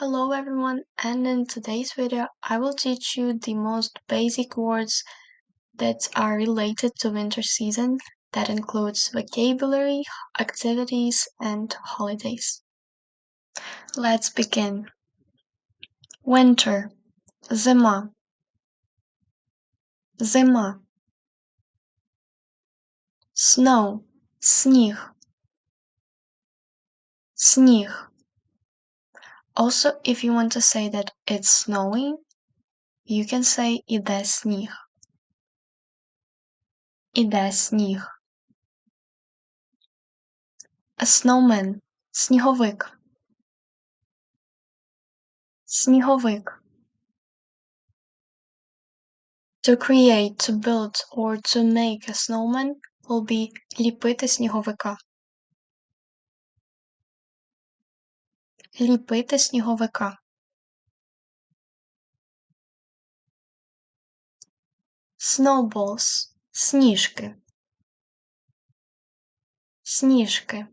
Hello everyone, and in today's video I will teach you the most basic words that are related to winter season. That includes vocabulary, activities, and holidays. Let's begin. Winter, зима, зима. Snow, сніг, сніг. Also, if you want to say that it's snowing, you can say іде сніг. Іде сніг. A snowman, сніговик. Сніговик. To create, to build, or to make a snowman will be ліпити сніговика. Ліпити сніговика. Snowballs – сніжки. Сніжки.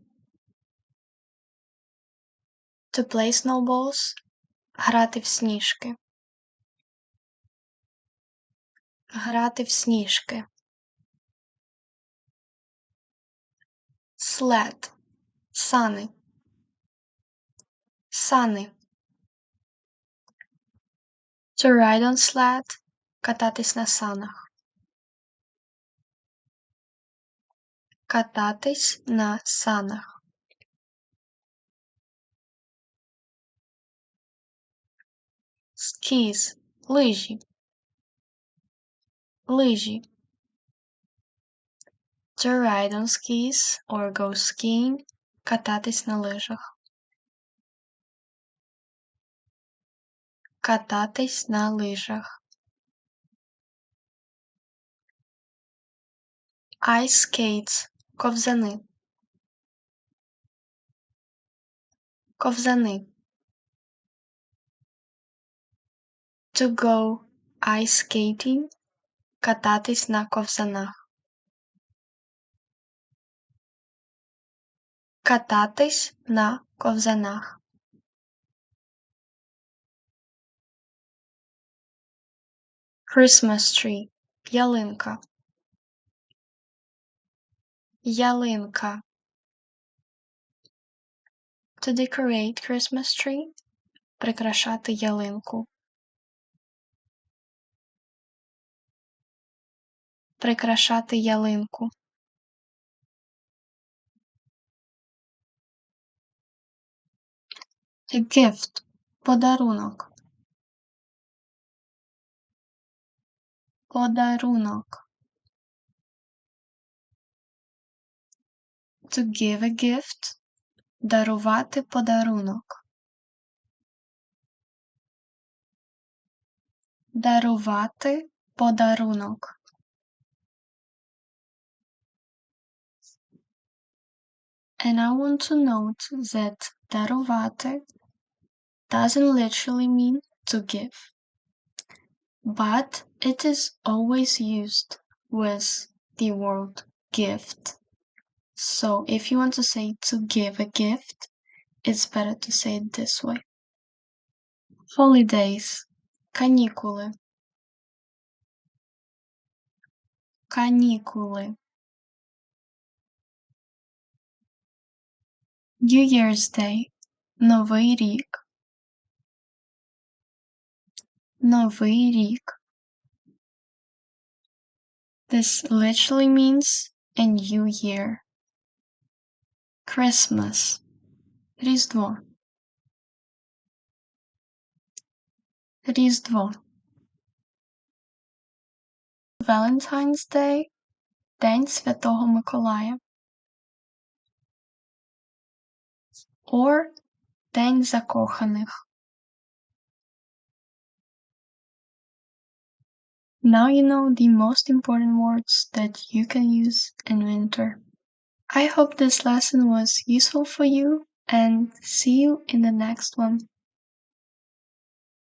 To play snowballs – грати в сніжки. Грати в сніжки. Sled – сани. Сани. To ride on sled – кататись на санах. Кататись на санах. Skis – лижі. Лижі. To ride on skis or go skiing – кататись на лижах. Кататись на лижах. Ice skates – ковзани. Ковзани. To go ice skating – кататись на ковзанах. Кататись на ковзанах. Christmas tree – ялинка. Ялинка. To decorate Christmas tree – прикрашати ялинку. Прикрашати ялинку. A gift – подарунок. Подарунок. To give a gift – дарувати подарунок. Дарувати подарунок. And I want to note that дарувати doesn't literally mean to give, but it is always used with the word gift. So if you want to say to give a gift, it's better to say it this way. Holidays – канікули. Канікули. New Year's Day – Новий рік. Новий рік. This literally means a new year. Christmas – Різдво. Різдво. Valentine's Day – День Святого Миколая. Or День закоханих. Now you know the most important words that you can use in winter. I hope this lesson was useful for you and see you in the next one.